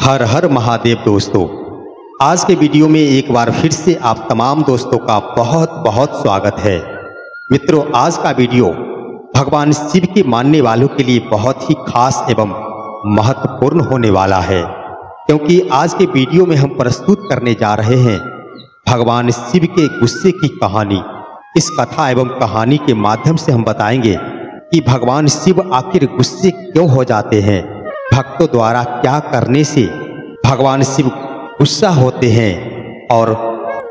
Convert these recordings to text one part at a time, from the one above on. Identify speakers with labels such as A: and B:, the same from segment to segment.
A: हर हर महादेव दोस्तों, आज के वीडियो में एक बार फिर से आप तमाम दोस्तों का बहुत बहुत स्वागत है। मित्रों, आज का वीडियो भगवान शिव के मानने वालों के लिए बहुत ही खास एवं महत्वपूर्ण होने वाला है, क्योंकि आज के वीडियो में हम प्रस्तुत करने जा रहे हैं भगवान शिव के गुस्से की कहानी। इस कथा एवं कहानी के माध्यम से हम बताएंगे कि भगवान शिव आखिर गुस्से क्यों हो जाते हैं, भक्तों द्वारा क्या करने से भगवान शिव गुस्सा होते हैं और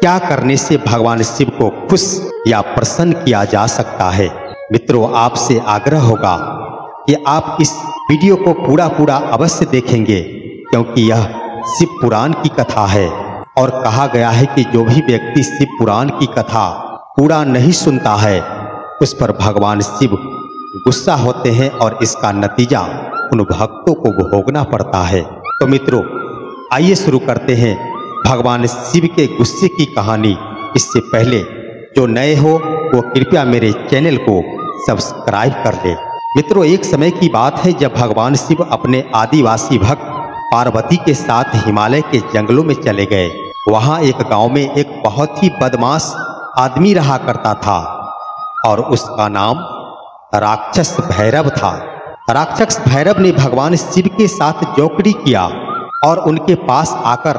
A: क्या करने से भगवान शिव को खुश या प्रसन्न किया जा सकता है। मित्रों, आपसे आग्रह होगा कि आप इस वीडियो को पूरा अवश्य देखेंगे, क्योंकि यह शिव पुराण की कथा है और कहा गया है कि जो भी व्यक्ति शिव पुराण की कथा पूरा नहीं सुनता है उस पर भगवान शिव गुस्सा होते हैं और इसका नतीजा उन भक्तों को भोगना पड़ता है। तो मित्रों, आइए शुरू करते हैं भगवान शिव के गुस्से की कहानी। इससे पहले जो नए हो वो कृपया मेरे चैनल को सब्सक्राइब कर ले। मित्रों, एक समय की बात है जब भगवान शिव अपने आदिवासी भक्त पार्वती के साथ हिमालय के जंगलों में चले गए। वहाँ एक गांव में एक बहुत ही बदमाश आदमी रहा करता था और उसका नाम राक्षस भैरव था। राक्षस भैरव ने भगवान शिव के साथ जोकड़ी किया और उनके पास आकर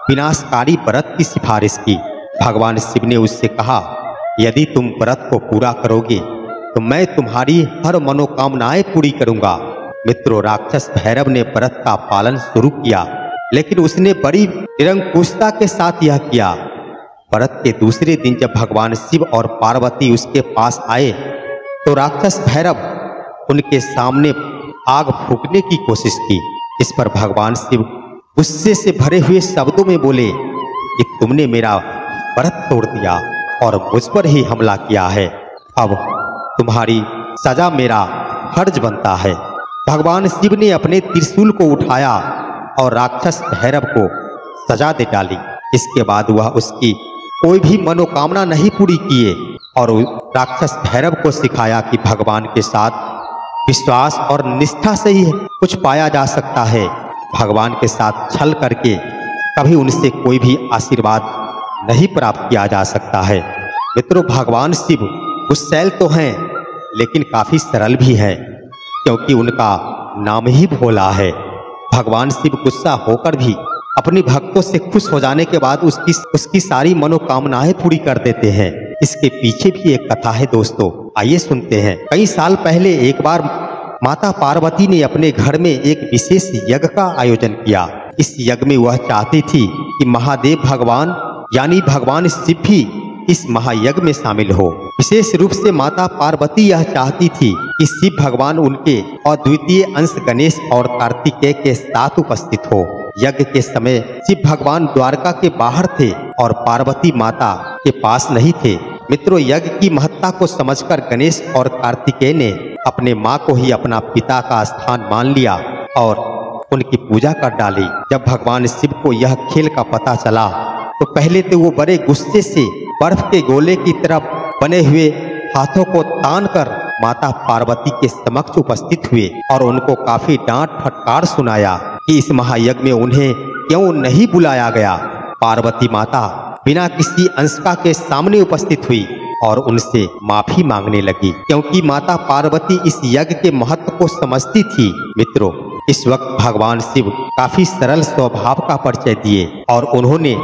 A: विनाशकारी व्रत की सिफारिश की। भगवान शिव ने उससे कहा, यदि तुम व्रत को पूरा करोगे तो मैं तुम्हारी हर मनोकामनाएं पूरी करूंगा। मित्रों, राक्षस भैरव ने व्रत का पालन शुरू किया, लेकिन उसने बड़ी निरंकुशता के साथ यह किया। व्रत के दूसरे दिन जब भगवान शिव और पार्वती उसके पास आए तो राक्षस भैरव उनके सामने आग फूंकने की कोशिश की। इस पर भगवान शिव गुस्से से भरे हुए शब्दों में बोले कि तुमने मेरा व्रत तोड़ दिया और मुझ पर ही हमला किया है। अब तुम्हारी सजा मेरा फर्ज बनता है। भगवान शिव ने अपने त्रिशूल को उठाया और राक्षस भैरव को सजा दे डाली। इसके बाद वह उसकी कोई भी मनोकामना नहीं पूरी किए और राक्षस भैरव को सिखाया कि भगवान के साथ विश्वास और निष्ठा से ही कुछ पाया जा सकता है। भगवान के साथ छल करके कभी उनसे कोई भी आशीर्वाद नहीं प्राप्त किया जा सकता है। मित्रों, भगवान शिव गुस्सैल तो हैं लेकिन काफी सरल भी हैं, क्योंकि उनका नाम ही भोला है। भगवान शिव गुस्सा होकर भी अपने भक्तों से खुश हो जाने के बाद उसकी सारी मनोकामनाएं पूरी कर देते हैं। इसके पीछे भी एक कथा है दोस्तों, आइए सुनते हैं। कई साल पहले एक बार माता पार्वती ने अपने घर में एक विशेष यज्ञ का आयोजन किया। इस यज्ञ में वह चाहती थी कि महादेव भगवान यानी भगवान शिव भी इस महायज्ञ में शामिल हो। विशेष रूप से माता पार्वती यह चाहती थी कि शिव भगवान उनके अद्वितीय अंश गणेश और कार्तिकेय के साथ उपस्थित हो। यज्ञ के समय शिव भगवान द्वारका के बाहर थे और पार्वती माता के पास नहीं थे। मित्रों, यज्ञ की महत्ता को समझकर गणेश और कार्तिकेय ने अपने माँ को ही अपना पिता का स्थान मान लिया और उनकी पूजा कर डाली। जब भगवान शिव को यह खेल का पता चला तो पहले तो वो बड़े गुस्से से बर्फ के गोले की तरफ बने हुए हाथों को तान कर माता पार्वती के समक्ष उपस्थित हुए और उनको काफी डांट फटकार सुनाया कि इस महायज्ञ में उन्हें क्यों नहीं बुलाया गया। पार्वती माता बिना किसी अंशका के सामने उपस्थित हुई और उनसे माफी मांगने लगी, क्योंकि माता पार्वती इस यज्ञ के महत्व को समझती थी। मित्रों, इस वक्त भगवान शिव काफी सरल स्वभाव का परिचय दिए और उन्होंने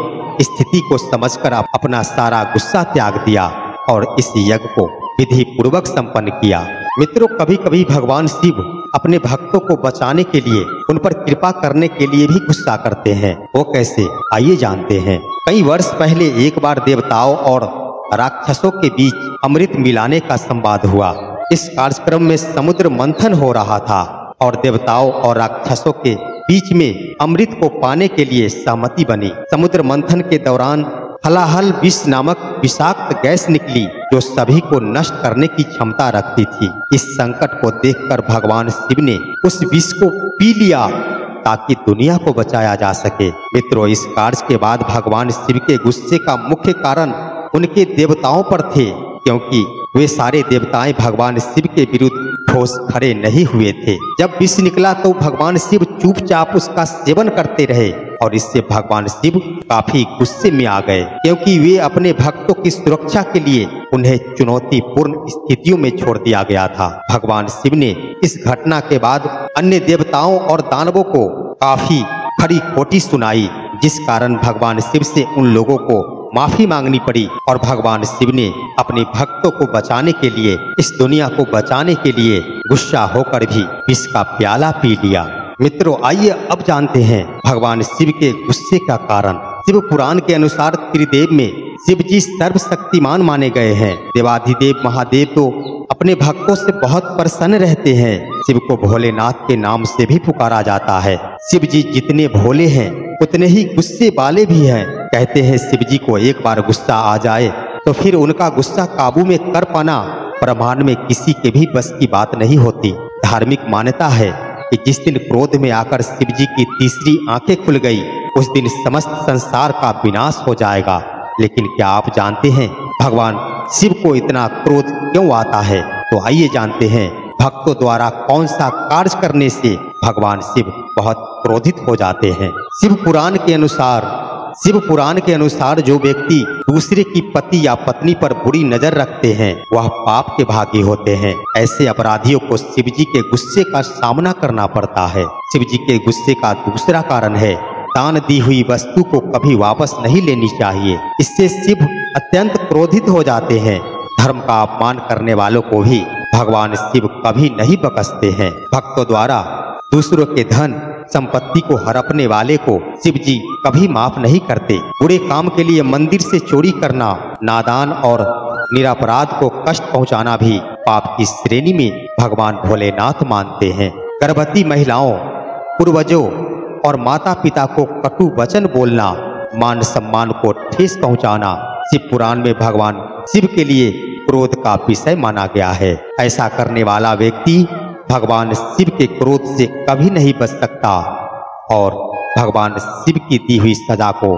A: स्थिति को समझकर अपना सारा गुस्सा त्याग दिया और इस यज्ञ को विधि पूर्वक संपन्न किया। मित्रों, कभी कभी भगवान शिव अपने भक्तों को बचाने के लिए, उन पर कृपा करने के लिए भी गुस्सा करते हैं। वो कैसे, आइए जानते हैं। कई वर्ष पहले एक बार देवताओं और राक्षसों के बीच अमृत मिलाने का संवाद हुआ। इस कार्यक्रम में समुद्र मंथन हो रहा था और देवताओं और राक्षसों के बीच में अमृत को पाने के लिए सहमति बनी। समुद्र मंथन के दौरान हलाहल विष नामक विषाक्त गैस निकली जो सभी को नष्ट करने की क्षमता रखती थी। इस संकट को देखकर भगवान शिव ने उस विष को पी लिया ताकि दुनिया को बचाया जा सके। मित्रों, इस कार्य के बाद भगवान शिव के गुस्से का मुख्य कारण उनके देवताओं पर थे, क्योंकि वे सारे देवताएं भगवान शिव के विरुद्ध ठोस खड़े नहीं हुए थे। जब विष निकला तो भगवान शिव चुपचाप उसका सेवन करते रहे और इससे भगवान शिव काफी गुस्से में आ गए, क्योंकि वे अपने भक्तों की सुरक्षा के लिए उन्हें चुनौतीपूर्ण स्थितियों में छोड़ दिया गया था। भगवान शिव ने इस घटना के बाद अन्य देवताओं और दानवों को काफी खरी खोटी सुनाई, जिस कारण भगवान शिव से उन लोगों को माफी मांगनी पड़ी और भगवान शिव ने अपने भक्तों को बचाने के लिए, इस दुनिया को बचाने के लिए गुस्सा होकर भी विष का प्याला पी लिया। मित्रों, आइए अब जानते हैं भगवान शिव के गुस्से का कारण। शिव पुराण के अनुसार त्रिदेव में शिव जी सर्वशक्तिमान माने गए हैं। देवाधिदेव महादेव तो अपने भक्तों से बहुत प्रसन्न रहते हैं। शिव को भोलेनाथ के नाम से भी पुकारा जाता है। शिव जी जितने भोले हैं उतने ही गुस्से वाले भी हैं। कहते हैं शिव जी को एक बार गुस्सा आ जाए तो फिर उनका गुस्सा काबू में कर पाना ब्रह्मांड में किसी के भी बस की बात नहीं होती। धार्मिक मान्यता है कि जिस दिन क्रोध में आकर शिव जी की तीसरी आंखें खुल गई, उस दिन समस्त संसार का विनाश हो जाएगा। लेकिन क्या आप जानते हैं भगवान शिव को इतना क्रोध क्यों आता है? तो आइए जानते हैं भक्तों द्वारा कौन सा कार्य करने से भगवान शिव बहुत क्रोधित हो जाते हैं। शिव पुराण के अनुसार जो व्यक्ति दूसरे की पति या पत्नी पर बुरी नजर रखते हैं वह पाप के भागी होते हैं। ऐसे अपराधियों को शिव जी के गुस्से का सामना करना पड़ता है। शिव जी के गुस्से का दूसरा कारण है दान दी हुई वस्तु को कभी वापस नहीं लेनी चाहिए। इससे शिव अत्यंत क्रोधित हो जाते हैं। धर्म का अपमान करने वालों को भी भगवान शिव कभी नहीं बख्शते हैं। भक्तों द्वारा दूसरों के धन संपत्ति को हड़पने वाले को शिव जी कभी माफ नहीं करते। बुरे काम के लिए मंदिर से चोरी करना, नादान और निरपराध को कष्ट पहुंचाना भी पाप की श्रेणी में भगवान भोलेनाथ मानते हैं। गर्भवती महिलाओं, पूर्वजों और माता पिता को कटु वचन बोलना, मान सम्मान को ठेस पहुंचाना शिव पुराण में भगवान शिव के लिए क्रोध का विषय माना गया है। ऐसा करने वाला व्यक्ति भगवान शिव के क्रोध से कभी नहीं बच सकता और भगवान शिव की दी हुई सजा को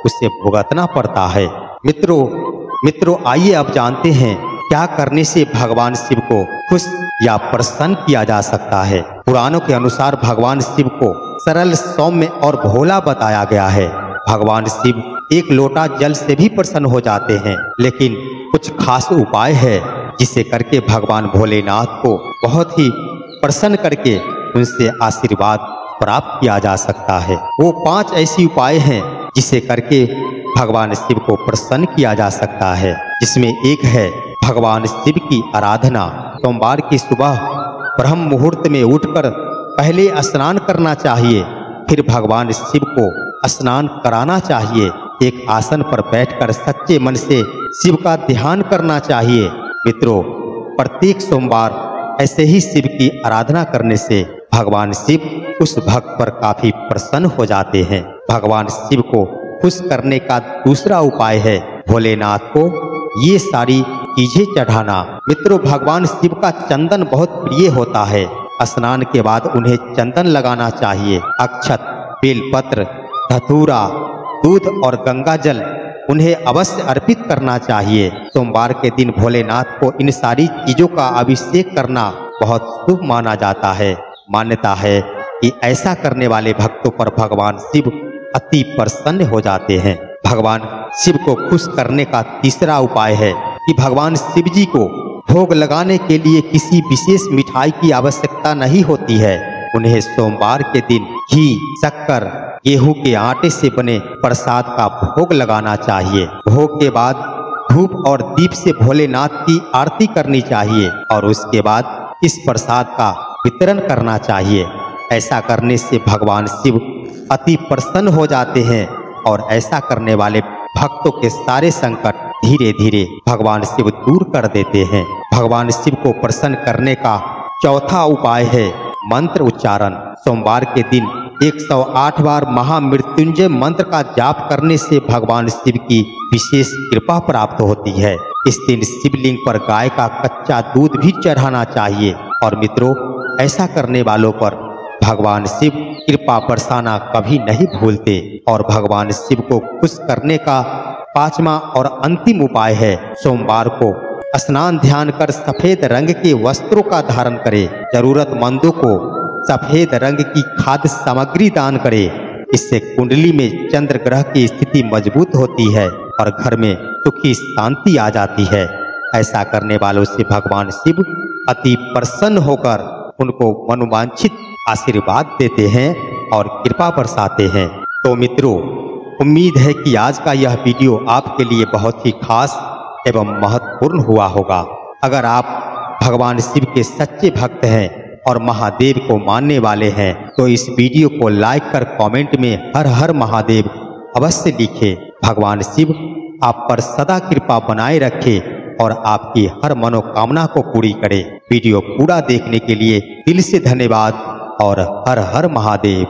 A: उसे भुगतना पड़ता है। मित्रों आइए अब जानते हैं क्या करने से भगवान शिव को खुश या प्रसन्न किया जा सकता है। पुराणों के अनुसार भगवान शिव को सरल, सौम्य और भोला बताया गया है। भगवान शिव एक लोटा जल से भी प्रसन्न हो जाते हैं, लेकिन कुछ खास उपाय है जिसे करके भगवान भोलेनाथ को बहुत ही प्रसन्न करके उनसे आशीर्वाद प्राप्त किया जा सकता है। वो 5 ऐसी उपाय हैं जिसे करके भगवान शिव को प्रसन्न किया जा सकता है, जिसमें एक है भगवान शिव की आराधना। सोमवार की सुबह ब्रह्म मुहूर्त में उठकर पहले स्नान करना चाहिए, फिर भगवान शिव को स्नान कराना चाहिए। एक आसन पर बैठकर सच्चे मन से शिव का ध्यान करना चाहिए। मित्रों, प्रत्येक सोमवार ऐसे ही शिव की आराधना करने से भगवान शिव उस भक्त पर काफी प्रसन्न हो जाते हैं। भगवान शिव को खुश करने का दूसरा उपाय है भोलेनाथ को ये सारी चीजें चढ़ाना। मित्रों, भगवान शिव का चंदन बहुत प्रिय होता है। स्नान के बाद उन्हें चंदन लगाना चाहिए। अक्षत, बेलपत्र, धतूरा, दूध और गंगा जल उन्हें अवश्य अर्पित करना चाहिए। सोमवार के दिन भोलेनाथ को इन सारी चीजों का अभिषेक करना बहुत शुभ माना जाता है। मान्यता है कि ऐसा करने वाले भक्तों पर भगवान शिव अति प्रसन्न हो जाते हैं। भगवान शिव को खुश करने का तीसरा उपाय है कि भगवान शिव जी को भोग लगाने के लिए किसी विशेष मिठाई की आवश्यकता नहीं होती है। उन्हें सोमवार के दिन घी, शक्कर, गेहूं के आटे से बने प्रसाद का भोग लगाना चाहिए। भोग के बाद धूप और दीप से भोलेनाथ की आरती करनी चाहिए और उसके बाद इस प्रसाद का वितरण करना चाहिए। ऐसा करने से भगवान शिव अति प्रसन्न हो जाते हैं और ऐसा करने वाले भक्तों के सारे संकट धीरे धीरे भगवान शिव दूर कर देते हैं। भगवान शिव को प्रसन्न करने का चौथा उपाय है मंत्र उच्चारण। सोमवार के दिन 108 बार महामृत्युंजय मंत्र का जाप करने से भगवान शिव की विशेष कृपा प्राप्त होती है। इस दिन शिवलिंग पर गाय का कच्चा दूध भी चढ़ाना चाहिए और मित्रों, ऐसा करने वालों पर भगवान शिव कृपा बरसाना कभी नहीं भूलते। और भगवान शिव को खुश करने का 5वां और अंतिम उपाय है सोमवार को स्नान ध्यान कर सफेद रंग के वस्त्रों का धारण करे। जरूरतमंदों को सफेद रंग की खाद्य सामग्री दान करे। इससे कुंडली में चंद्र ग्रह की स्थिति मजबूत होती है और घर में सुख की शांति आ जाती है। ऐसा करने वालों से भगवान शिव अति प्रसन्न होकर उनको मनोवांछित आशीर्वाद देते हैं और कृपा बरसाते हैं। तो मित्रों, उम्मीद है कि आज का यह वीडियो आपके लिए बहुत ही खास एवं महत्वपूर्ण हुआ होगा। अगर आप भगवान शिव के सच्चे भक्त हैं और महादेव को मानने वाले हैं तो इस वीडियो को लाइक कर कमेंट में हर हर महादेव अवश्य लिखें। भगवान शिव आप पर सदा कृपा बनाए रखे और आपकी हर मनोकामना को पूरी करे। वीडियो पूरा देखने के लिए दिल से धन्यवाद और हर हर महादेव।